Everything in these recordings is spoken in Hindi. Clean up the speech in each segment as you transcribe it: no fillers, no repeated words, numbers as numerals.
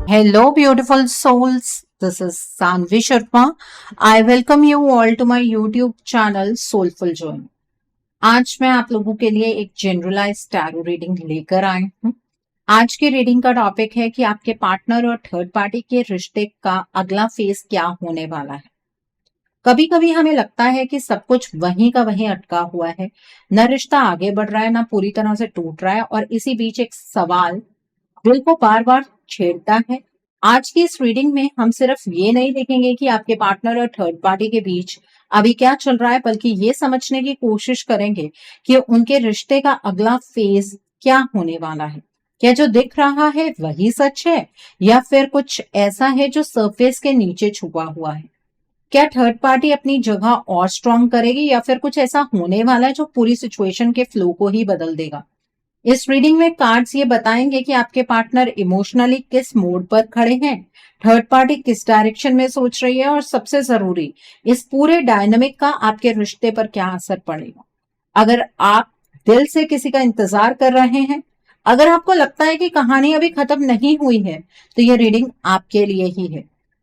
Hello, beautiful souls. This is Sanvi Sharma. I welcome you all to my YouTube channel Soulful Joy. आज मैं आप लोगों के लिए एक जनरलाइज टैरो रीडिंग लेकर आई हूँ। आज की रीडिंग का टॉपिक है कि आपके पार्टनर और थर्ड पार्टी के रिश्ते का अगला फेज क्या होने वाला है। कभी कभी हमें लगता है कि सब कुछ वहीं का वहीं अटका हुआ है, न रिश्ता आगे बढ़ रहा है, न पूरी तरह से टूट रहा है, और इसी बीच एक सवाल दिल को बार बार छेड़ता है। आज की इस रीडिंग में हम सिर्फ ये नहीं देखेंगे कि आपके पार्टनर और थर्ड पार्टी के बीच अभी क्या चल रहा है, बल्कि ये समझने की कोशिश करेंगे कि उनके रिश्ते का अगला फेज क्या होने वाला है। क्या जो दिख रहा है वही सच है, या फिर कुछ ऐसा है जो सरफेस के नीचे छुपा हुआ है। क्या थर्ड पार्टी अपनी जगह और स्ट्रॉन्ग करेगी, या फिर कुछ ऐसा होने वाला है जो पूरी सिचुएशन के फ्लो को ही बदल देगा। इस रीडिंग में कार्ड्स ये बताएंगे कि आपके पार्टनर इमोशनली किस मोड पर खड़े हैं, थर्ड पार्टी किस डायरेक्शन में सोच रही है, और सबसे जरूरी इस पूरे डायनामिक का आपके रिश्ते पर क्या असर पड़ेगा। अगर आप दिल से किसी का इंतजार कर रहे हैं, अगर आपको लगता है कि कहानी अभी खत्म नहीं हुई है, तो ये रीडिंग आपके लिए ही है।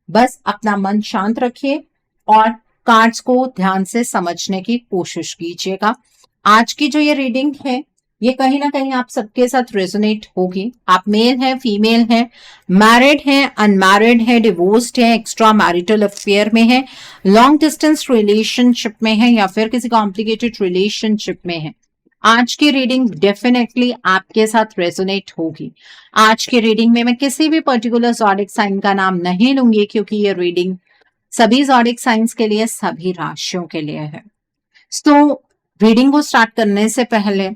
बस अपना मन शांत रखिए और कार्ड्स को ध्यान से समझने की कोशिश कीजिएगा। आज की जो ये रीडिंग है, ये कहीं ना कहीं आप सबके साथ रेजोनेट होगी। आप मेल हैं, फीमेल हैं, मैरिड हैं, अनमैरिड हैं, डिवोर्स्ड हैं, एक्स्ट्रा मैरिटल अफेयर में हैं, लॉन्ग डिस्टेंस रिलेशनशिप में हैं, या फिर किसी कॉम्प्लिकेटेड रिलेशनशिप में हैं। आज की रीडिंग डेफिनेटली आपके साथ रेजोनेट होगी। आज की रीडिंग में मैं किसी भी पर्टिकुलर ज़ोडिक साइन का नाम नहीं लूंगी, क्योंकि ये रीडिंग सभी ज़ोडिक साइंस के लिए, सभी राशियों के लिए है। रीडिंग को स्टार्ट करने से पहले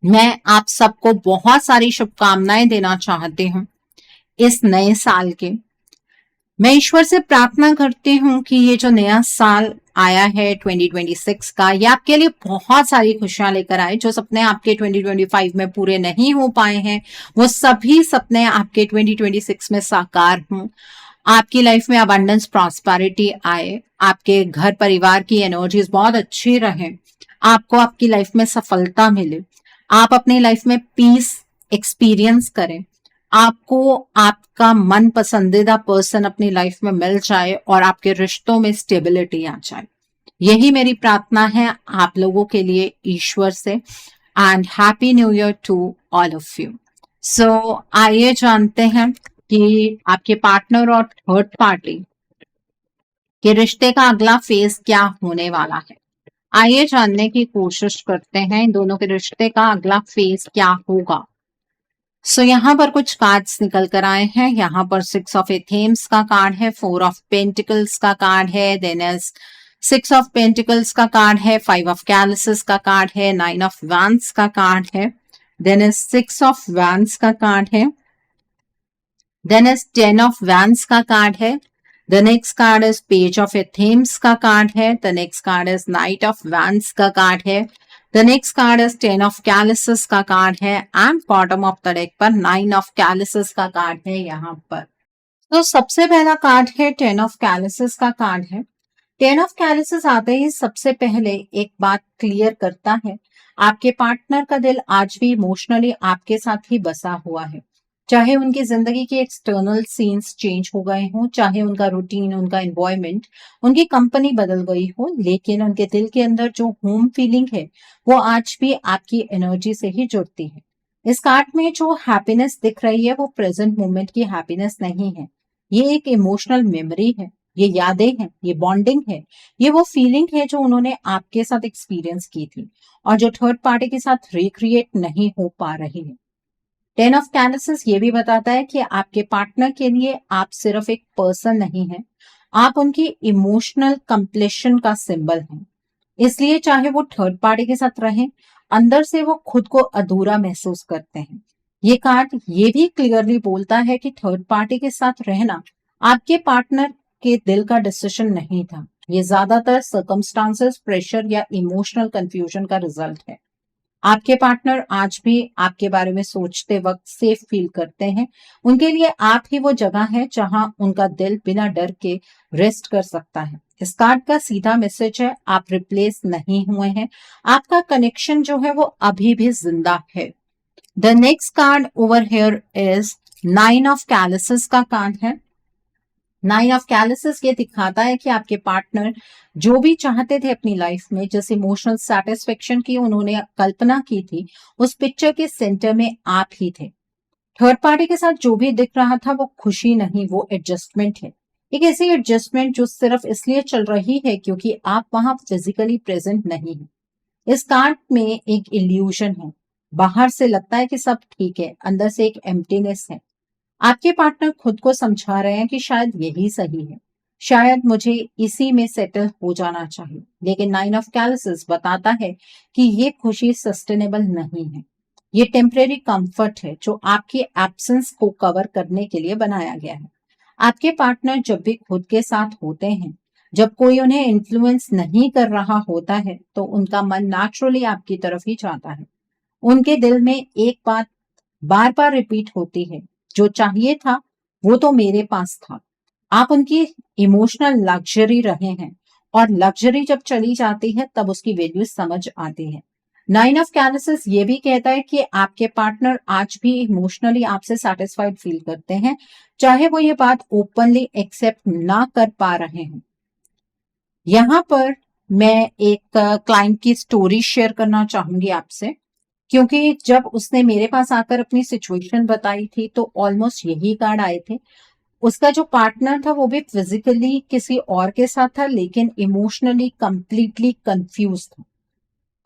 मैं आप सबको बहुत सारी शुभकामनाएं देना चाहती हूँ इस नए साल के। मैं ईश्वर से प्रार्थना करती हूँ कि ये जो नया साल आया है 2026 का, ये आपके लिए बहुत सारी खुशियां लेकर आए। जो सपने आपके 2025 में पूरे नहीं हो पाए हैं, वो सभी सपने आपके 2026 में साकार हों। आपकी लाइफ में अबंडेंस, प्रॉस्पेरिटी आए, आपके घर परिवार की एनर्जीज बहुत अच्छी रहे, आपको आपकी लाइफ में सफलता मिले, आप अपनी लाइफ में पीस एक्सपीरियंस करें, आपको आपका मन पसंदीदा पर्सन अपनी लाइफ में मिल जाए, और आपके रिश्तों में स्टेबिलिटी आ जाए। यही मेरी प्रार्थना है आप लोगों के लिए ईश्वर से। And happy new year to all of you. So आइए जानते हैं कि आपके पार्टनर और थर्ड पार्टी के रिश्ते का अगला फेज क्या होने वाला है। आइए जानने की कोशिश करते हैं इन दोनों के रिश्ते का अगला फेज क्या होगा। यहाँ पर कुछ कार्ड्स निकल कर आए हैं। यहाँ पर 6 ऑफ एथेम्स का कार्ड है, 4 ऑफ पेंटिकल्स का कार्ड है, देन 6 ऑफ पेंटिकल्स का कार्ड है, 5 ऑफ कैलिसेस का कार्ड है, 9 ऑफ वैंस का कार्ड है, देन 6 ऑफ वैंस का कार्ड है, देन 10 ऑफ वैंस का कार्ड है। The next card is page of athames का कार्ड है, the next card is knight of wands का कार्ड है, the next card is 10 of chalices का कार्ड है, and bottom of the deck पर 9 ऑफ कैलिसेस का कार्ड है। यहाँ पर तो सबसे पहला कार्ड है 10 ऑफ कैलिसेस का कार्ड है। 10 ऑफ कैलिसेस आते ही सबसे पहले एक बात क्लियर करता है, आपके पार्टनर का दिल आज भी इमोशनली आपके साथ ही बसा हुआ है। चाहे उनकी जिंदगी के एक्सटर्नल सीन्स चेंज हो गए हों, चाहे उनका रूटीन, उनका एनवायरनमेंट, उनकी कंपनी बदल गई हो, लेकिन उनके दिल के अंदर जो होम फीलिंग है वो आज भी आपकी एनर्जी से ही जुड़ती है। इस कार्ड में जो हैप्पीनेस दिख रही है वो प्रेजेंट मोमेंट की हैप्पीनेस नहीं है, ये एक इमोशनल मेमोरी है, ये यादें हैं, ये बॉन्डिंग है, ये वो फीलिंग है जो उन्होंने आपके साथ एक्सपीरियंस की थी और जो थर्ड पार्टी के साथ रिक्रिएट नहीं हो पा रही है। 10 ऑफ कैलिसेस ये भी बताता है कि आपके पार्टनर के लिए आप सिर्फ एक पर्सन नहीं है, आप उनकी इमोशनल कंप्लीशन का सिंबल हैं। इसलिए चाहे वो थर्ड पार्टी के साथ रहें, अंदर से वो खुद को अधूरा महसूस करते हैं। ये कार्ड ये भी क्लियरली बोलता है कि थर्ड पार्टी के साथ रहना आपके पार्टनर के दिल का डिसीजन नहीं था, ये ज्यादातर सर्कमस्टांसेस, प्रेशर या इमोशनल कंफ्यूजन का रिजल्ट है। आपके पार्टनर आज भी आपके बारे में सोचते वक्त सेफ फील करते हैं। उनके लिए आप ही वो जगह है जहां उनका दिल बिना डर के रेस्ट कर सकता है। इस कार्ड का सीधा मैसेज है, आप रिप्लेस नहीं हुए हैं, आपका कनेक्शन जो है वो अभी भी जिंदा है। The next card over here is 9 of chalices का कार्ड है। 9 ऑफ कैलिसेस ये दिखाता है कि आपके पार्टनर जो भी चाहते थे अपनी लाइफ में, जिस इमोशनल सेटिस्फेक्शन की उन्होंने कल्पना की थी, उस पिक्चर के सेंटर में आप ही थे। थर्ड पार्टी के साथ जो भी दिख रहा था वो खुशी नहीं, वो एडजस्टमेंट है। एक ऐसी एडजस्टमेंट जो सिर्फ इसलिए चल रही है क्योंकि आप वहां फिजिकली प्रेजेंट नहीं है। इस कार्ड में एक इल्यूजन है। बाहर से लगता है कि सब ठीक है, अंदर से एक एम्प्टीनेस है। आपके पार्टनर खुद को समझा रहे हैं कि शायद यही सही है, शायद मुझे इसी में सेटल हो जाना चाहिए। लेकिन 9 ऑफ कैलिसेस बताता है कि ये खुशी सस्टेनेबल नहीं है। ये टेम्परेरी कंफर्ट है जो आपकी एब्सेंस को कवर करने के लिए बनाया गया है। आपके पार्टनर जब भी खुद के साथ होते हैं, जब कोई उन्हें इन्फ्लुएंस नहीं कर रहा होता है, तो उनका मन नेचुरली आपकी तरफ ही जाता है। उनके दिल में एक बात बार बार रिपीट होती है, जो चाहिए था वो तो मेरे पास था। आप उनकी इमोशनल लग्जरी रहे हैं, और लग्जरी जब चली जाती है तब उसकी वैल्यू समझ आती है। 9 ऑफ कैलिसेस ये भी कहता है कि आपके पार्टनर आज भी इमोशनली आपसे सेटिस्फाइड फील करते हैं, चाहे वो ये बात ओपनली एक्सेप्ट ना कर पा रहे हैं। यहाँ पर मैं एक क्लाइंट की स्टोरी शेयर करना चाहूंगी आपसे, क्योंकि जब उसने मेरे पास आकर अपनी सिचुएशन बताई थी तो ऑलमोस्ट यही कार्ड आए थे। उसका जो पार्टनर था वो भी फिजिकली किसी और के साथ था, लेकिन इमोशनली कंप्लीटली कंफ्यूज था।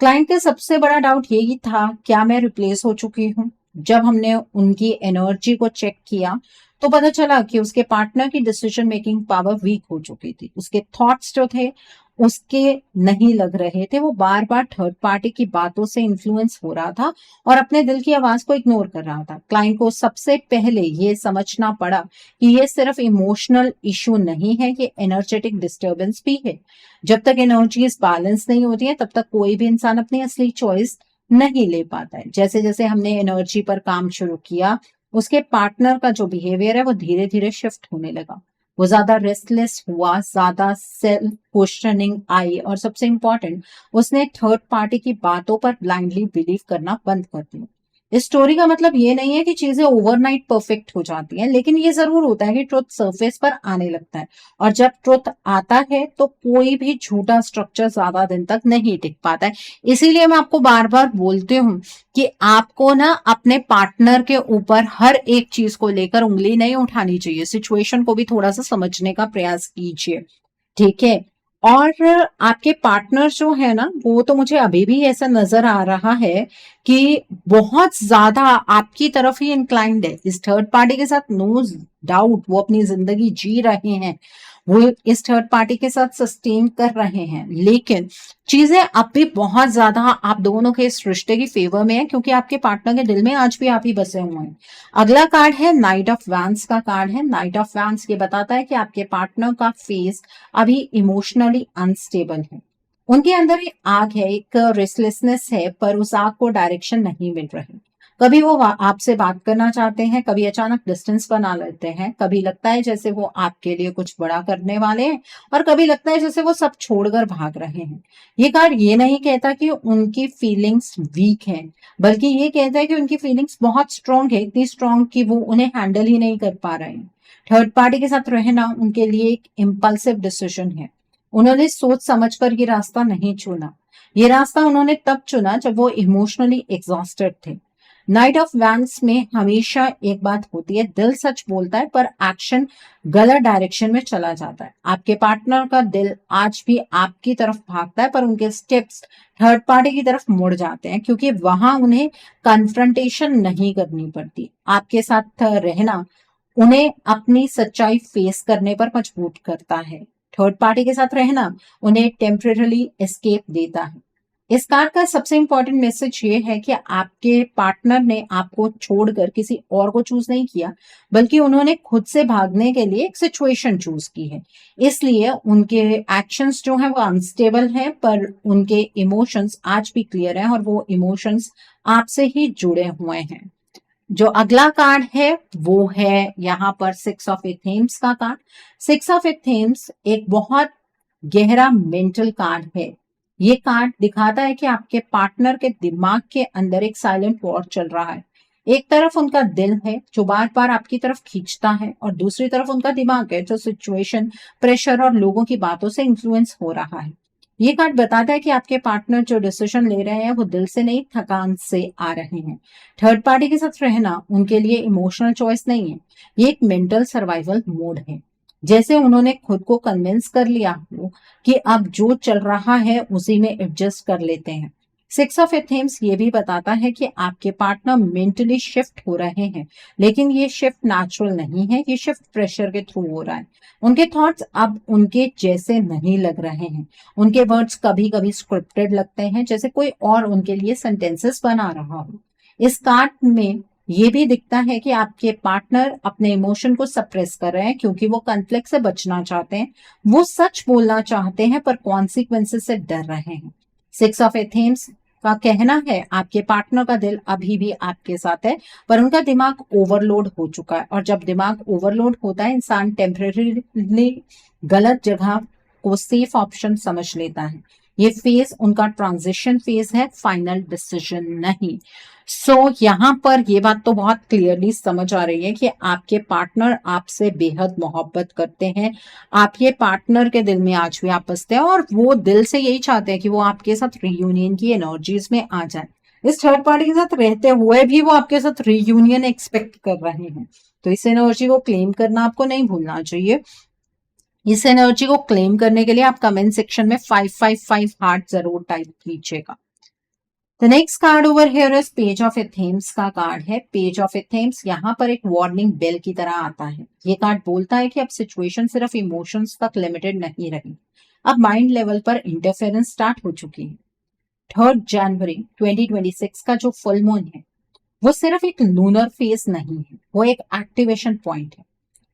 क्लाइंट का सबसे बड़ा डाउट यही था, क्या मैं रिप्लेस हो चुकी हूँ? जब हमने उनकी एनर्जी को चेक किया तो पता चला कि उसके पार्टनर की डिसीजन मेकिंग पावर वीक हो चुकी थी। उसके थॉट्स जो थे उसके नहीं लग रहे थे, वो बार बार थर्ड पार्टी की बातों से इन्फ्लुएंस हो रहा था और अपने दिल की आवाज को इग्नोर कर रहा था। क्लाइंट को सबसे पहले ये समझना पड़ा कि ये सिर्फ इमोशनल इशू नहीं है, ये एनर्जेटिक डिस्टर्बेंस भी है। जब तक एनर्जीज बैलेंस नहीं होती है तब तक कोई भी इंसान अपनी असली चॉइस नहीं ले पाता है। जैसे जैसे हमने एनर्जी पर काम शुरू किया, उसके पार्टनर का जो बिहेवियर है वो धीरे धीरे शिफ्ट होने लगा। वो ज्यादा रेस्टलेस हुआ, ज्यादा सेल्फ क्वेश्चनिंग आई, और सबसे इंपॉर्टेंट, उसने थर्ड पार्टी की बातों पर ब्लाइंडली बिलीव करना बंद कर दिया। इस स्टोरी का मतलब ये नहीं है कि चीजें ओवरनाइट परफेक्ट हो जाती हैं, लेकिन ये जरूर होता है कि ट्रुथ सरफेस पर आने लगता है, और जब ट्रुथ आता है तो कोई भी झूठा स्ट्रक्चर ज्यादा दिन तक नहीं टिक पाता है। इसीलिए मैं आपको बार बार बोलती हूँ कि आपको ना अपने पार्टनर के ऊपर हर एक चीज को लेकर उंगली नहीं उठानी चाहिए। सिचुएशन को भी थोड़ा सा समझने का प्रयास कीजिए, ठीक है? और आपके पार्टनर जो है ना, वो तो मुझे अभी भी ऐसा नजर आ रहा है कि बहुत ज्यादा आपकी तरफ ही इंक्लाइंड है। इस थर्ड पार्टी के साथ नो डाउट वो अपनी जिंदगी जी रहे हैं, वो इस थर्ड पार्टी के साथ सस्टेन कर रहे हैं, लेकिन चीजें अब भी बहुत ज्यादा आप दोनों के इस रिश्ते की फेवर में है, क्योंकि आपके पार्टनर के दिल में आज भी आप ही बसे हुए हैं। अगला कार्ड है नाइट ऑफ वैंस का कार्ड है। नाइट ऑफ वैंस ये बताता है कि आपके पार्टनर का फेस अभी इमोशनली अनस्टेबल है। उनके अंदर एक आग है, एक रेस्टलेसनेस है, पर उस आग को डायरेक्शन नहीं मिल रही। कभी वो आपसे बात करना चाहते हैं, कभी अचानक डिस्टेंस बना लेते हैं, कभी लगता है जैसे वो आपके लिए कुछ बड़ा करने वाले हैं, और कभी लगता है जैसे वो सब छोड़कर भाग रहे हैं। ये कार्ड ये नहीं कहता कि उनकी फीलिंग्स वीक हैं, बल्कि ये कहता है कि उनकी फीलिंग्स बहुत स्ट्रांग है, इतनी स्ट्रांग कि वो उन्हें हैंडल ही नहीं कर पा रहे हैं। थर्ड पार्टी के साथ रहना उनके लिए एक इम्पल्सिव डिसीजन है। उन्होंने सोच समझकर ये रास्ता नहीं चुना। ये रास्ता उन्होंने तब चुना जब वो इमोशनली एग्जॉस्टेड थे। नाइट ऑफ वैंस में हमेशा एक बात होती है, दिल सच बोलता है पर एक्शन गलत डायरेक्शन में चला जाता है। आपके पार्टनर का दिल आज भी आपकी तरफ भागता है, पर उनके स्टेप्स थर्ड पार्टी की तरफ मुड़ जाते हैं, क्योंकि वहां उन्हें कन्फ्रंटेशन नहीं करनी पड़ती। आपके साथ रहना उन्हें अपनी सच्चाई फेस करने पर मजबूर करता है। थर्ड पार्टी के साथ रहना उन्हें टेम्परेरली एस्केप देता है। इस कार्ड का सबसे इंपॉर्टेंट मैसेज ये है कि आपके पार्टनर ने आपको छोड़कर किसी और को चूज नहीं किया, बल्कि उन्होंने खुद से भागने के लिए एक सिचुएशन चूज की है। इसलिए उनके एक्शंस जो हैं वो अनस्टेबल हैं, पर उनके इमोशंस आज भी क्लियर हैं, और वो इमोशंस आपसे ही जुड़े हुए हैं। जो अगला कार्ड है वो है यहाँ पर 6 ऑफ एथेम्स का कार्ड। 6 ऑफ एथेम्स एक बहुत गहरा मेंटल कार्ड है। ये कार्ड दिखाता है कि आपके पार्टनर के दिमाग के अंदर एक साइलेंट वॉर चल रहा है। एक तरफ उनका दिल है जो बार बार आपकी तरफ खींचता है और दूसरी तरफ उनका दिमाग है जो सिचुएशन, प्रेशर और लोगों की बातों से इन्फ्लुएंस हो रहा है। ये कार्ड बताता है कि आपके पार्टनर जो डिसीजन ले रहे हैं वो दिल से नहीं, थकान से आ रहे हैं। थर्ड पार्टी के साथ रहना उनके लिए इमोशनल चॉइस नहीं है, ये एक मेंटल सर्वाइवल मोड है। जैसे उन्होंने खुद को कन्विंस कर लिया हो कि अब जो चल रहा है उसी में एडजस्ट कर लेते हैं। सिक्स ऑफ एथेम्स ये भी बताता है कि आपके पार्टनर मेंटली शिफ्ट हो रहे हैं, लेकिन ये शिफ्ट नेचुरल नहीं है, ये शिफ्ट प्रेशर के थ्रू हो रहा है। उनके थॉट्स अब उनके जैसे नहीं लग रहे हैं, उनके वर्ड्स कभी कभी स्क्रिप्टेड लगते हैं, जैसे कोई और उनके लिए सेंटेंसेस बना रहा हो। इस कार्ड में ये भी दिखता है कि आपके पार्टनर अपने इमोशन को सप्रेस कर रहे हैं क्योंकि वो कॉन्फ्लिक्ट से बचना चाहते हैं। वो सच बोलना चाहते हैं पर कॉन्सिक्वेंसेस से डर रहे हैं। सिक्स ऑफ एथेम्स का कहना है आपके पार्टनर का दिल अभी भी आपके साथ है, पर उनका दिमाग ओवरलोड हो चुका है, और जब दिमाग ओवरलोड होता है इंसान टेम्परेरीली गलत जगह को सेफ ऑप्शन समझ लेता है। ये फेज उनका ट्रांजिशन फेज है, फाइनल डिसीजन नहीं। यहाँ पर ये बात तो बहुत क्लियरली समझ आ रही है कि आपके पार्टनर आपसे बेहद मोहब्बत करते हैं। आपके पार्टनर के दिल में आज भी आप बसते हैं और वो दिल से यही चाहते हैं कि वो आपके साथ रियूनियन की एनर्जीज में आ जाए। इस थर्ड पार्टी के साथ रहते हुए भी वो आपके साथ रियूनियन एक्सपेक्ट कर रहे हैं, तो इस एनर्जी को क्लेम करना आपको नहीं भूलना चाहिए। इस एनर्जी को क्लेम करने के लिए आप कमेंट सेक्शन में 555 हार्ट जरूर टाइप कीजिएगा। The next card over here is page of athames का कार्ड है। पेज ऑफ एथेम्स यहाँ पर एक वार्निंग बेल की तरह आता है। ये कार्ड बोलता है कि अब सिचुएशन सिर्फ इमोशंस तक लिमिटेड नहीं रही, अब माइंड लेवल पर इंटरफेरेंस स्टार्ट हो चुकी है। 3 जनवरी 2026 का जो फुल मून है वो सिर्फ एक लूनर फेज नहीं है, वो एक एक्टिवेशन पॉइंट है।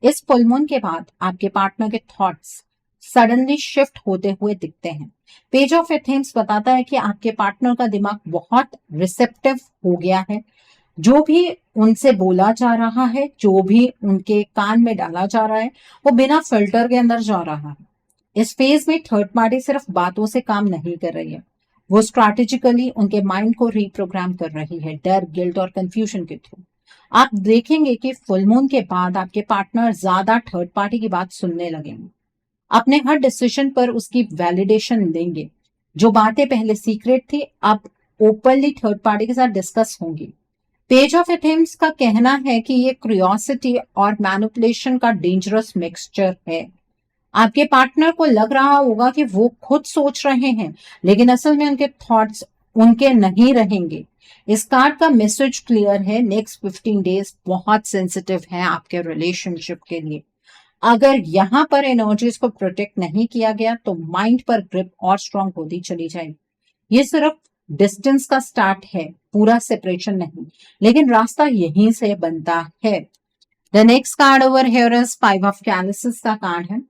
इस फुल मून के बाद आपके पार्टनर के थॉट्स सडनली शिफ्ट होते हुए दिखते हैं। पेज ऑफ एथेम्स बताता है कि आपके पार्टनर का दिमाग बहुत रिसेप्टिव हो गया है। जो भी उनसे बोला जा रहा है, जो भी उनके कान में डाला जा रहा है, वो बिना फिल्टर के अंदर जा रहा है। इस फेज में थर्ड पार्टी सिर्फ बातों से काम नहीं कर रही है, वो स्ट्रैटेजिकली उनके माइंड को रिप्रोग्राम कर रही है, डर, गिल्ट और कंफ्यूजन के थ्रू। आप देखेंगे कि फुल मून के बाद आपके पार्टनर ज्यादा थर्ड पार्टी की बात सुनने लगेंगे, अपने हर डिसीजन पर उसकी वैलिडेशन देंगे। जो बातें पहले सीक्रेट थी अब ओपनली थर्ड पार्टी के साथ डिस्कस होंगी। पेज ऑफ एथेम्स का कहना है कि ये क्यूरियोसिटी और मैनिपुलेशन का डेंजरस मिक्सचर है। आपके पार्टनर को लग रहा होगा कि वो खुद सोच रहे हैं, लेकिन असल में उनके थॉट्स उनके नहीं रहेंगे। इस कार्ड का मैसेज क्लियर है, नेक्स्ट 15 डेज बहुत सेंसिटिव है आपके रिलेशनशिप के लिए। अगर यहाँ पर एनर्जीज को प्रोटेक्ट नहीं किया गया तो माइंड पर ग्रिप और स्ट्रांग होती चली जाएगी। ये सिर्फ डिस्टेंस का स्टार्ट है, पूरा सेपरेशन नहीं, लेकिन रास्ता यहीं से बनता है। The next card over here is 5 of chalices का कार्ड है।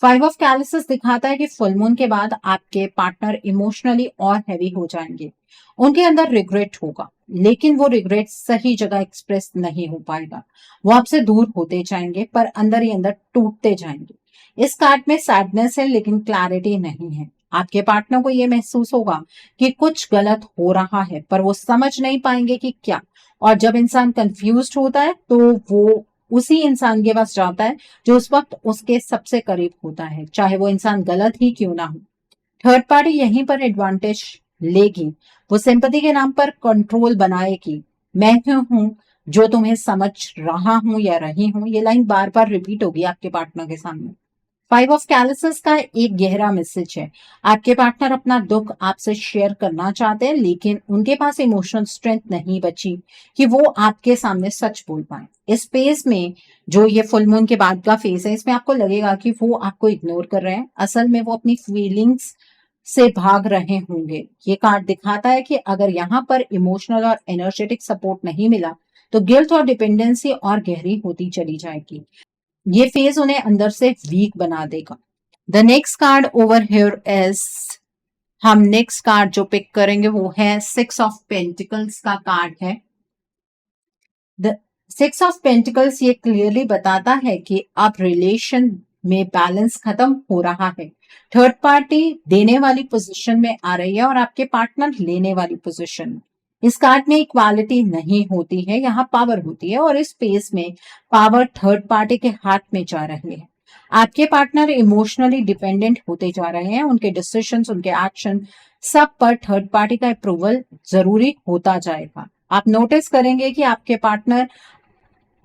5 ऑफ कैलिसेस दिखाता है कि फुल मून के बाद आपके पार्टनर इमोशनली और हैवी हो जाएंगे। उनके अंदर रिग्रेट होगा, लेकिन वो रिग्रेट सही जगह एक्सप्रेस नहीं हो पाएगा। वो आपसे दूर होते जाएंगे पर अंदर ही अंदर टूटते जाएंगे। इस कार्ड में सैडनेस है लेकिन क्लैरिटी नहीं है। आपके पार्टनर को ये महसूस होगा कि कुछ गलत हो रहा है, पर वो समझ नहीं पाएंगे कि क्या। और जब इंसान कंफ्यूज्ड होता है तो वो उसी इंसान के पास जाता है जो उस वक्त उसके सबसे करीब होता है, चाहे वो इंसान गलत ही क्यों ना हो। थर्ड पार्टी यहीं पर एडवांटेज लेगी, वो सिंपैथी के नाम पर कंट्रोल बनाएगी। मैं हूं जो तुम्हें समझ रहा हूं या रही हूं, ये लाइन बार बार रिपीट होगी आपके पार्टनर के सामने। 5 ऑफ कैलिसेस का एक गहरा मैसेज है, आपके पार्टनर अपना दुख आपसे शेयर करना चाहते हैं, लेकिन उनके पास इमोशनल स्ट्रेंथ नहीं बची कि वो आपके सामने सच बोल पाए। इस फेज में, जो ये फुल मून के बाद का फेज है, इसमें आपको लगेगा कि वो आपको इग्नोर कर रहे हैं, असल में वो अपनी फीलिंग्स से भाग रहे होंगे। ये कार्ड दिखाता है कि अगर यहाँ पर इमोशनल और एनर्जेटिक सपोर्ट नहीं मिला तो गिल्ट और डिपेंडेंसी और गहरी होती चली जाएगी। ये फेज उन्हें अंदर से वीक बना देगा। The next card over here is, हम नेक्स्ट कार्ड जो पिक करेंगे वो है 6 ऑफ पेंटिकल्स का कार्ड है। द 6 ऑफ पेंटिकल्स ये क्लियरली बताता है कि अब रिलेशन में बैलेंस खत्म हो रहा है। थर्ड पार्टी देने वाली पोजीशन में आ रही है और आपके पार्टनर लेने वाली पोजीशन में। इस कार्ड में इक्वालिटी नहीं होती है, यहाँ पावर होती है और इस स्पेस में पावर थर्ड पार्टी के हाथ में जा रही है। आपके पार्टनर इमोशनली डिपेंडेंट होते जा रहे हैं, उनके डिसीजंस, उनके एक्शन सब पर थर्ड पार्टी का अप्रूवल जरूरी होता जाएगा। आप नोटिस करेंगे कि आपके पार्टनर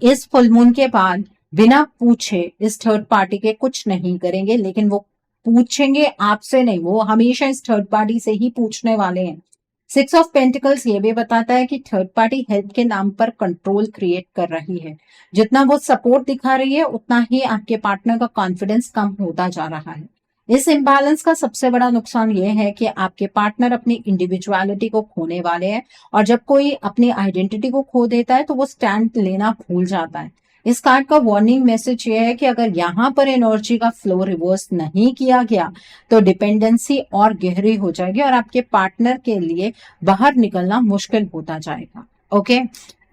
इस फुल मून के बाद बिना पूछे इस थर्ड पार्टी के कुछ नहीं करेंगे, लेकिन वो पूछेंगे आपसे नहीं, वो हमेशा इस थर्ड पार्टी से ही पूछने वाले हैं। 6 ऑफ पेंटिकल्स ये भी बताता है कि थर्ड पार्टी हेल्प के नाम पर कंट्रोल क्रिएट कर रही है। जितना वो सपोर्ट दिखा रही है उतना ही आपके पार्टनर का कॉन्फिडेंस कम होता जा रहा है। इस इम्बैलेंस का सबसे बड़ा नुकसान ये है कि आपके पार्टनर अपनी इंडिविजुअलिटी को खोने वाले हैं, और जब कोई अपनी आइडेंटिटी को खो देता है तो वो स्टैंड लेना भूल जाता है। इस कार्ड का वार्निंग मैसेज ये है कि अगर यहाँ पर एनर्जी का फ्लो रिवर्स नहीं किया गया तो डिपेंडेंसी और गहरी हो जाएगी और आपके पार्टनर के लिए बाहर निकलना मुश्किल होता जाएगा। Okay,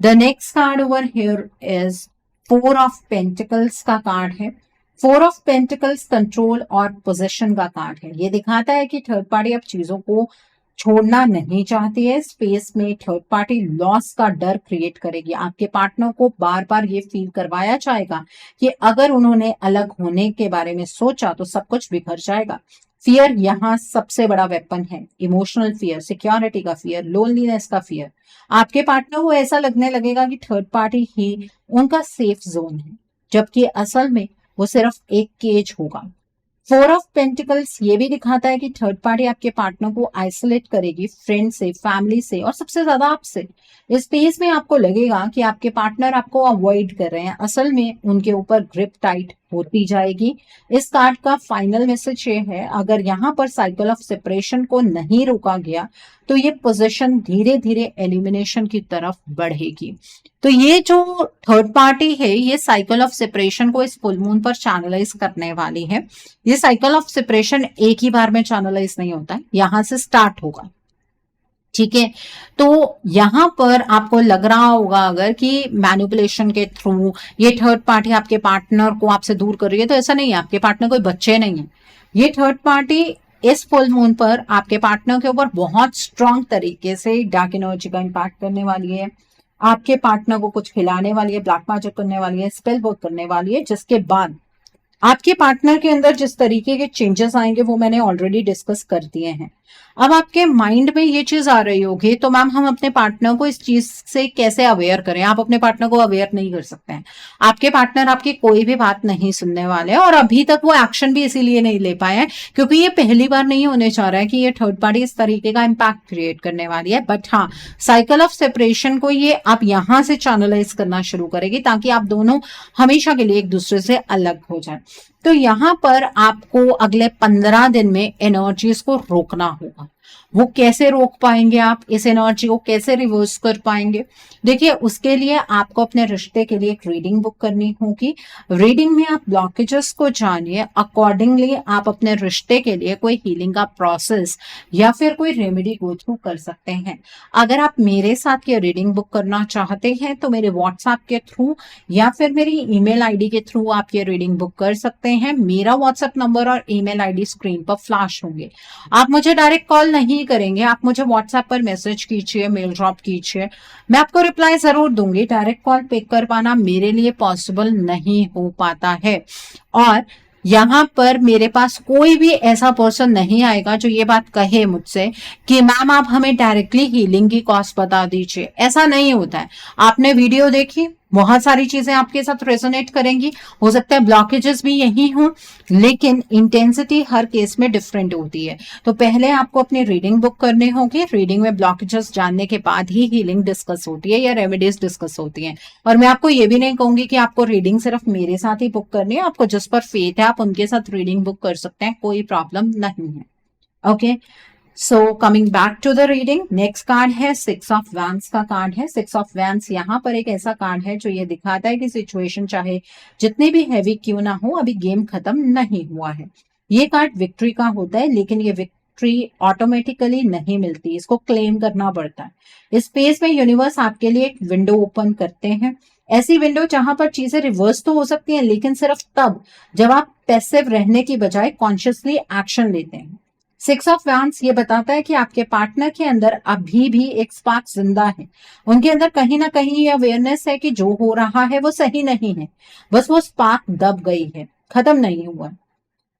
the next card over here is 4 of pentacles का कार्ड है। 4 ऑफ पेंटिकल्स कंट्रोल और पोजीशन का कार्ड है। ये दिखाता है कि थर्ड पार्टी अब चीजों को छोड़ना नहीं चाहती है। स्पेस में थर्ड पार्टी लॉस का डर क्रिएट करेगी। आपके पार्टनर को बार बार ये फील करवाया जाएगा कि अगर उन्होंने अलग होने के बारे में सोचा तो सब कुछ बिखर जाएगा। फियर यहाँ सबसे बड़ा वेपन है। इमोशनल फियर, सिक्योरिटी का फियर, लोनलीनेस का फियर। आपके पार्टनर को ऐसा लगने लगेगा कि थर्ड पार्टी ही उनका सेफ जोन है, जबकि असल में वो सिर्फ एक केज होगा। 4 ऑफ पेंटिकल्स ये भी दिखाता है कि थर्ड पार्टी आपके पार्टनर को आइसोलेट करेगी फ्रेंड से, फैमिली से और सबसे ज्यादा आपसे। इस स्पेस में आपको लगेगा कि आपके पार्टनर आपको अवॉइड कर रहे हैं, असल में उनके ऊपर ग्रिप टाइट होती जाएगी। इस कार्ड का फाइनल मैसेज ये है, अगर यहाँ पर साइकिल ऑफ सेपरेशन को नहीं रोका गया तो ये पोजीशन धीरे धीरे एलिमिनेशन की तरफ बढ़ेगी। तो ये जो थर्ड पार्टी है ये साइकिल ऑफ सेपरेशन को इस फुल मून पर चैनलाइज करने वाली है। ये साइकिल ऑफ सेपरेशन एक ही बार में चैनलाइज नहीं होता है, यहां से स्टार्ट होगा। ठीक है, तो यहां पर आपको लग रहा होगा अगर कि मैनिपुलेशन के थ्रू ये थर्ड पार्टी आपके पार्टनर को आपसे दूर कर रही है, तो ऐसा नहीं है। आपके पार्टनर कोई बच्चे नहीं है। ये थर्ड पार्टी इस फुल मून पर आपके पार्टनर के ऊपर बहुत स्ट्रांग तरीके से डार्क एनर्जी का इंपैक्ट करने वाली है। आपके पार्टनर को कुछ खिलाने वाली है, ब्लैक मैजिक करने वाली है, स्पेल वर्क करने वाली है, जिसके बाद आपके पार्टनर के अंदर जिस तरीके के चेंजेस आएंगे वो मैंने ऑलरेडी डिस्कस कर दिए हैं। अब आपके माइंड में ये चीज आ रही होगी, तो मैम हम अपने पार्टनर को इस चीज से कैसे अवेयर करें? आप अपने पार्टनर को अवेयर नहीं कर सकते हैं। आपके पार्टनर आपकी कोई भी बात नहीं सुनने वाले हैं, और अभी तक वो एक्शन भी इसीलिए नहीं ले पाए हैं क्योंकि ये पहली बार नहीं होने जा रहा है कि ये थर्ड पार्टी इस तरीके का इम्पैक्ट क्रिएट करने वाली है। बट हाँ, साइकिल ऑफ सेपरेशन को ये आप यहां से चैनलाइज करना शुरू करेगी ताकि आप दोनों हमेशा के लिए एक दूसरे से अलग हो जाए। तो यहां पर आपको अगले 15 दिन में एनर्जीज को रोकना होगा। वो कैसे रोक पाएंगे? आप इस एनर्जी को कैसे रिवर्स कर पाएंगे? देखिए, उसके लिए आपको अपने रिश्ते के लिए एक रीडिंग बुक करनी होगी। रीडिंग में आप ब्लॉकेजेस को जानिए, अकॉर्डिंगली आप अपने रिश्ते के लिए कोई हीलिंग का प्रोसेस या फिर कोई रेमेडी गो थ्रू कर सकते हैं। अगर आप मेरे साथ ये रीडिंग बुक करना चाहते हैं तो मेरे व्हाट्सएप के थ्रू या फिर मेरी ईमेल आईडी के थ्रू आप ये रीडिंग बुक कर सकते हैं। मेरा व्हाट्सएप नंबर और ईमेल आईडी स्क्रीन पर फ्लैश होंगे। आप मुझे डायरेक्ट कॉल नहीं करेंगे, आप मुझे व्हाट्सएप पर मैसेज कीजिए, मेल ड्रॉप कीजिए, मैं आपको रिप्लाई जरूर दूंगी। डायरेक्ट कॉल पिक कर पाना मेरे लिए पॉसिबल नहीं हो पाता है, और यहाँ पर मेरे पास कोई भी ऐसा पर्सन नहीं आएगा जो ये बात कहे मुझसे कि मैम आप हमें डायरेक्टली हीलिंग की कॉस्ट बता दीजिए। ऐसा नहीं होता है। आपने वीडियो देखी, बहुत सारी चीजें आपके साथ रेजोनेट करेंगी, हो सकता है ब्लॉकेजेस भी यही हों, लेकिन इंटेंसिटी हर केस में डिफरेंट होती है। तो पहले आपको अपनी रीडिंग बुक करनी होगी। रीडिंग में ब्लॉकेजेस जानने के बाद ही हीलिंग डिस्कस होती है या रेमेडीज डिस्कस होती हैं। और मैं आपको ये भी नहीं कहूंगी कि आपको रीडिंग सिर्फ मेरे साथ ही बुक करनी है। आपको जिस पर फेथ है आप उनके साथ रीडिंग बुक कर सकते हैं, कोई प्रॉब्लम नहीं है। Okay, so coming back to the reading, next card है 6 ऑफ वैंड्स का कार्ड है। 6 ऑफ वैंड्स यहाँ पर एक ऐसा कार्ड है जो ये दिखाता है कि सिचुएशन चाहे जितनी भी हैवी क्यों ना हो, अभी गेम खत्म नहीं हुआ है। ये कार्ड विक्ट्री का होता है, लेकिन ये विक्ट्री ऑटोमेटिकली नहीं मिलती, इसको क्लेम करना पड़ता है। इस स्पेस में यूनिवर्स आपके लिए एक विंडो ओपन करते हैं, ऐसी विंडो जहां पर चीजें रिवर्स तो हो सकती हैं, लेकिन सिर्फ तब जब आप पैसिव रहने की बजाय कॉन्शियसली एक्शन लेते हैं। सिक्स ऑफ वैंड्स ये बताता है कि आपके पार्टनर के अंदर अभी भी एक स्पार्क जिंदा है। उनके अंदर कहीं ना कहीं ये अवेयरनेस है कि जो हो रहा है वो सही नहीं है, बस वो स्पार्क दब गई है, खत्म नहीं हुआ।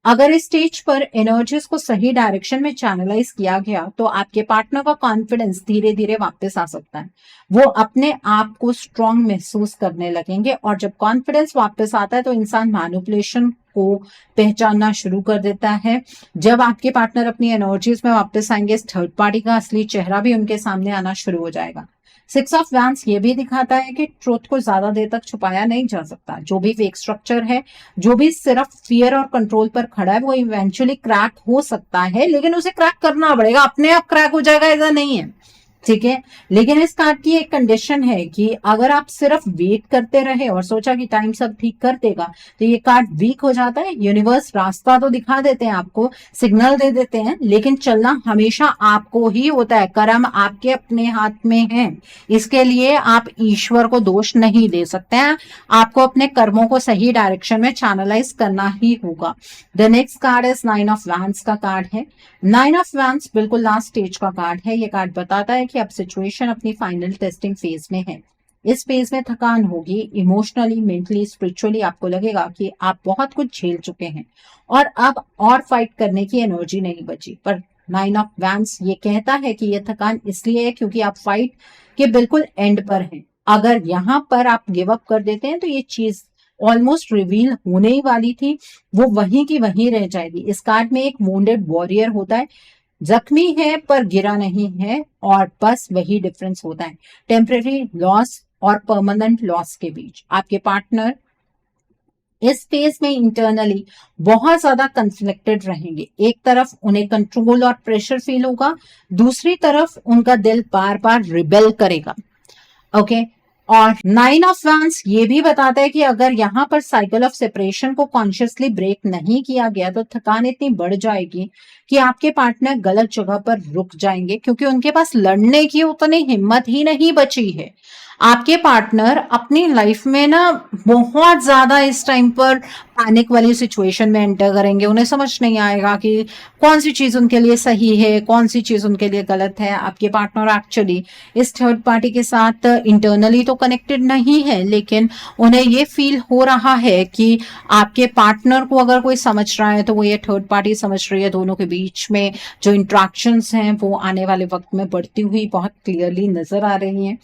अगर इस स्टेज पर एनर्जीज को सही डायरेक्शन में चैनलाइज किया गया तो आपके पार्टनर का कॉन्फिडेंस धीरे धीरे वापस आ सकता है। वो अपने आप को स्ट्रांग महसूस करने लगेंगे, और जब कॉन्फिडेंस वापस आता है तो इंसान मैनिपुलेशन को पहचानना शुरू कर देता है। जब आपके पार्टनर अपनी एनर्जीज में वापस आएंगे, इस थर्ड पार्टी का असली चेहरा भी उनके सामने आना शुरू हो जाएगा। सिक्स ऑफ वैंड्स ये भी दिखाता है कि ट्रुथ को ज्यादा देर तक छुपाया नहीं जा सकता। जो भी फेक स्ट्रक्चर है, जो भी सिर्फ फियर और कंट्रोल पर खड़ा है, वो इवेंचुअली क्रैक हो सकता है, लेकिन उसे क्रैक करना पड़ेगा। अपने आप क्रैक हो जाएगा ऐसा नहीं है, ठीक है। लेकिन इस कार्ड की एक कंडीशन है कि अगर आप सिर्फ वेट करते रहे और सोचा कि टाइम सब ठीक कर देगा, तो ये कार्ड वीक हो जाता है। यूनिवर्स रास्ता तो दिखा देते हैं, आपको सिग्नल दे देते हैं, लेकिन चलना हमेशा आपको ही होता है। कर्म आपके अपने हाथ में है, इसके लिए आप ईश्वर को दोष नहीं दे सकते हैं। आपको अपने कर्मों को सही डायरेक्शन में चैनलाइज करना ही होगा। The next card is nine of wands का कार्ड है। नाइन ऑफ वैंड्स बिल्कुल लास्ट स्टेज का कार्ड है। ये कार्ड बताता है कि अब सिचुएशन अपनी फाइनल टेस्टिंग फेज में है। इस फेज में थकान होगी, इमोशनली, मेंटली, स्पिरिचुअली आपको लगेगा कि आप बहुत कुछ झेल चुके हैं और अब और फाइट करने की एनर्जी नहीं बची। पर नाइन ऑफ वैंड्स ये कहता है कि यह थकान इसलिए है क्योंकि आप फाइट के बिल्कुल एंड पर हैं। अगर यहां पर आप गिव अप कर देते हैं तो ये चीज ऑलमोस्ट रिवील होने ही वाली थी, वो वहीं की वहीं रह जाएगी। इस कार्ड में एक वोंडेड वॉरियर होता है, जख्मी है पर गिरा नहीं है, और बस वही डिफरेंस होता है टेम्परेरी लॉस और परमानेंट लॉस के बीच। आपके पार्टनर इस फेज में इंटरनली बहुत ज्यादा कंफ्लिक्टेड रहेंगे। एक तरफ उन्हें कंट्रोल और प्रेशर फील होगा, दूसरी तरफ उनका दिल बार बार रिबेल करेगा। ओके, और नाइन ऑफ वैंड्स ये भी बताता है कि अगर यहाँ पर साइकिल ऑफ सेपरेशन को कॉन्शियसली ब्रेक नहीं किया गया तो थकान इतनी बढ़ जाएगी कि आपके पार्टनर गलत जगह पर रुक जाएंगे, क्योंकि उनके पास लड़ने की उतनी हिम्मत ही नहीं बची है। आपके पार्टनर अपनी लाइफ में ना बहुत ज्यादा इस टाइम पर पैनिक वाली सिचुएशन में एंटर करेंगे। उन्हें समझ नहीं आएगा कि कौन सी चीज उनके लिए सही है, कौन सी चीज उनके लिए गलत है। आपके पार्टनर एक्चुअली इस थर्ड पार्टी के साथ इंटरनली तो कनेक्टेड नहीं है, लेकिन उन्हें ये फील हो रहा है कि आपके पार्टनर को अगर कोई समझ रहा है तो वो ये थर्ड पार्टी समझ रही है। दोनों के बीच में जो इंट्रैक्शंस हैं वो आने वाले वक्त में बढ़ती हुई बहुत क्लियरली नजर आ रही हैं।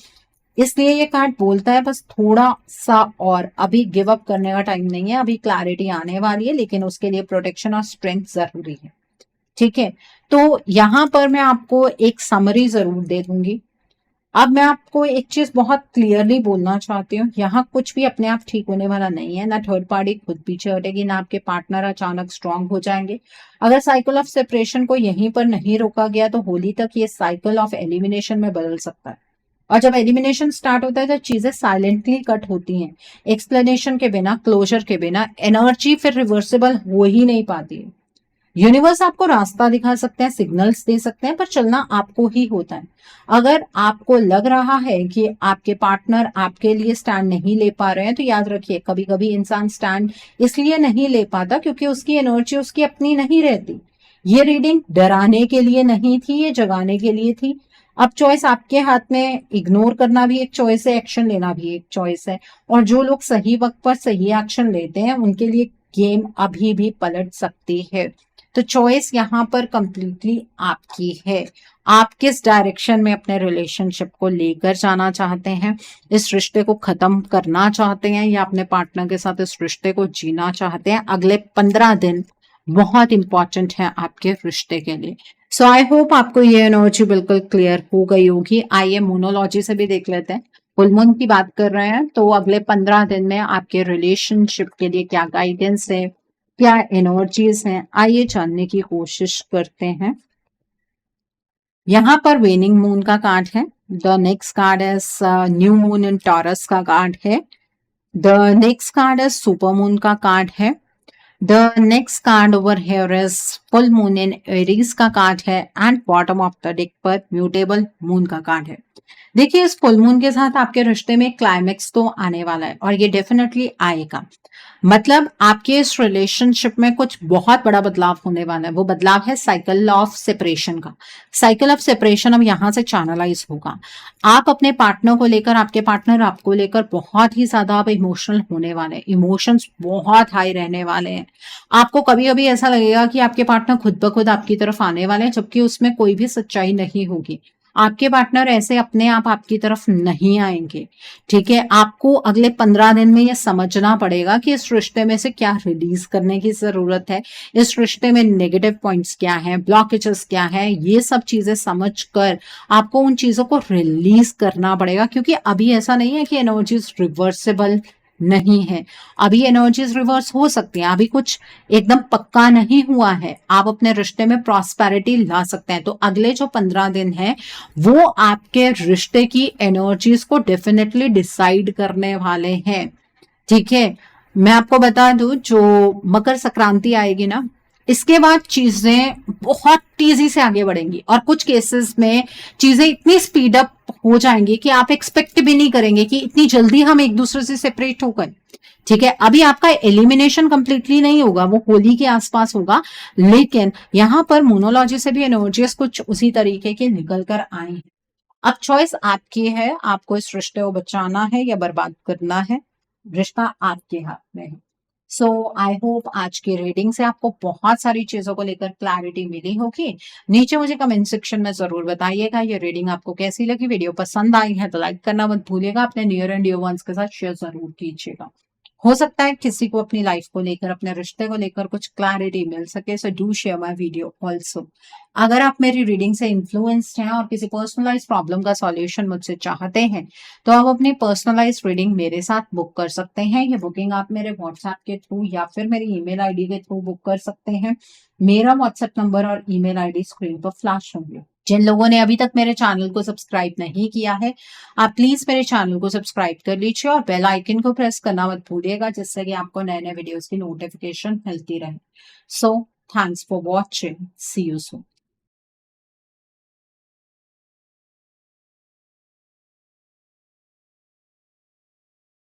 इसलिए ये कार्ड बोलता है बस थोड़ा सा और, अभी गिव अप करने का टाइम नहीं है, अभी क्लैरिटी आने वाली है, लेकिन उसके लिए प्रोटेक्शन और स्ट्रेंथ जरूरी है, ठीक है। तो यहां पर मैं आपको एक समरी जरूर दे दूंगी। अब मैं आपको एक चीज बहुत क्लियरली बोलना चाहती हूँ, यहाँ कुछ भी अपने आप ठीक होने वाला नहीं है। ना थर्ड पार्टी खुद पीछे हटेगी, ना आपके पार्टनर अचानक स्ट्रांग हो जाएंगे। अगर साइकिल ऑफ सेपरेशन को यहीं पर नहीं रोका गया तो होली तक ये साइकिल ऑफ एलिमिनेशन में बदल सकता है। और जब एलिमिनेशन स्टार्ट होता है तो चीजें साइलेंटली कट होती हैं, एक्सप्लेनेशन के बिना, क्लोजर के बिना। एनर्जी फिर रिवर्सिबल हो ही नहीं पाती है। यूनिवर्स आपको रास्ता दिखा सकते हैं, सिग्नल्स दे सकते हैं, पर चलना आपको ही होता है। अगर आपको लग रहा है कि आपके पार्टनर आपके लिए स्टैंड नहीं ले पा रहे हैं, तो याद रखिए कभी कभी इंसान स्टैंड इसलिए नहीं ले पाता क्योंकि उसकी एनर्जी उसकी अपनी नहीं रहती। ये रीडिंग डराने के लिए नहीं थी, ये जगाने के लिए थी। अब चॉइस आपके हाथ में, इग्नोर करना भी एक चॉइस है, एक्शन लेना भी एक चॉइस है। और जो लोग सही वक्त पर सही एक्शन लेते हैं उनके लिए गेम अभी भी पलट सकती है। तो चॉइस यहाँ पर कंप्लीटली आपकी है। आप किस डायरेक्शन में अपने रिलेशनशिप को लेकर जाना चाहते हैं, इस रिश्ते को खत्म करना चाहते हैं या अपने पार्टनर के साथ इस रिश्ते को जीना चाहते हैं। अगले 15 दिन बहुत इंपॉर्टेंट है आपके रिश्ते के लिए। सो आई होप आपको ये एनर्जी बिल्कुल क्लियर हो गई होगी। आइए मोनोलॉजी से भी देख लेते हैं। फुल मून की बात कर रहे हैं तो अगले 15 दिन में आपके रिलेशनशिप के लिए क्या गाइडेंस है, क्या एनर्जीज हैं, आइए जानने की कोशिश करते हैं। यहाँ पर वेनिंग मून का कार्ड है। The next card is new moon in taurus का कार्ड है। The next card is super moon का कार्ड है। The next card over here is full moon in Aries का कार्ड है and bottom of the deck पर म्यूटेबल मून का कार्ड है। देखिए, इस फुल मून के साथ आपके रिश्ते में क्लाइमेक्स तो आने वाला है और ये डेफिनेटली आएगा। मतलब आपके इस रिलेशनशिप में कुछ बहुत बड़ा बदलाव होने वाला है। वो बदलाव है साइकिल ऑफ सेपरेशन का। साइकिल ऑफ सेपरेशन अब यहां से चैनलाइज होगा। आप अपने पार्टनर को लेकर, आपके पार्टनर आपको लेकर बहुत ही ज्यादा आप इमोशनल होने वाले हैं। इमोशंस बहुत हाई रहने वाले हैं। आपको कभी कभी ऐसा लगेगा कि आपके पार्टनर खुद ब खुद आपकी तरफ आने वाले हैं, जबकि उसमें कोई भी सच्चाई नहीं होगी। आपके पार्टनर ऐसे अपने आप आपकी तरफ नहीं आएंगे। ठीक है, आपको अगले 15 दिन में यह समझना पड़ेगा कि इस रिश्ते में से क्या रिलीज करने की जरूरत है, इस रिश्ते में नेगेटिव पॉइंट्स क्या हैं, ब्लॉकेजेस क्या हैं, ये सब चीजें समझकर आपको उन चीजों को रिलीज करना पड़ेगा। क्योंकि अभी ऐसा नहीं है कि एनर्जीज रिवर्सेबल नहीं है। अभी एनर्जीज रिवर्स हो सकती हैं, अभी कुछ एकदम पक्का नहीं हुआ है। आप अपने रिश्ते में प्रॉस्पेरिटी ला सकते हैं। तो अगले जो 15 दिन है वो आपके रिश्ते की एनर्जीज को डेफिनेटली डिसाइड करने वाले हैं। ठीक है, मैं आपको बता दूं, जो मकर संक्रांति आएगी ना, इसके बाद चीजें बहुत तेजी से आगे बढ़ेंगी और कुछ केसेस में चीजें इतनी स्पीड अप हो जाएंगी कि आप एक्सपेक्ट भी नहीं करेंगे कि इतनी जल्दी हम एक दूसरे से सेपरेट हो गए। ठीक है, अभी आपका एलिमिनेशन कंप्लीटली नहीं होगा, वो होली के आसपास होगा, लेकिन यहां पर मोनोलॉजी से भी एनर्जीज कुछ उसी तरीके के निकल कर आए हैं। अब चॉइस आपकी है, आपको इस रिश्ते को बचाना है या बर्बाद करना है। रिश्ता आपके हाथ में है। सो आई होप आज की रीडिंग से आपको बहुत सारी चीजों को लेकर क्लैरिटी मिली होगी। नीचे मुझे कमेंट सेक्शन में जरूर बताइएगा ये रीडिंग आपको कैसी लगी। वीडियो पसंद आई है तो लाइक करना मत भूलिएगा। अपने नियर एंड डियर वंस के साथ शेयर जरूर कीजिएगा। हो सकता है किसी को अपनी लाइफ को लेकर, अपने रिश्ते को लेकर कुछ क्लैरिटी मिल सके। So do share my video also. अगर आप मेरी रीडिंग से इन्फ्लुएंस्ड हैं और किसी पर्सनलाइज प्रॉब्लम का सॉल्यूशन मुझसे चाहते हैं तो आप अपनी पर्सनलाइज रीडिंग मेरे साथ बुक कर सकते हैं। ये बुकिंग आप मेरे व्हाट्सएप के थ्रू या फिर मेरी ईमेल आईडी के थ्रू बुक कर सकते हैं। मेरा व्हाट्सएप नंबर और ईमेल आईडी स्क्रीन पर फ्लैश होंगे। जिन लोगों ने अभी तक मेरे चैनल को सब्सक्राइब नहीं किया है, आप प्लीज मेरे चैनल को सब्सक्राइब कर लीजिए और बेल आइकन को प्रेस करना मत भूलिएगा, जिससे कि आपको नए नए वीडियोस की नोटिफिकेशन मिलती रहे। So thanks for watching, see you soon.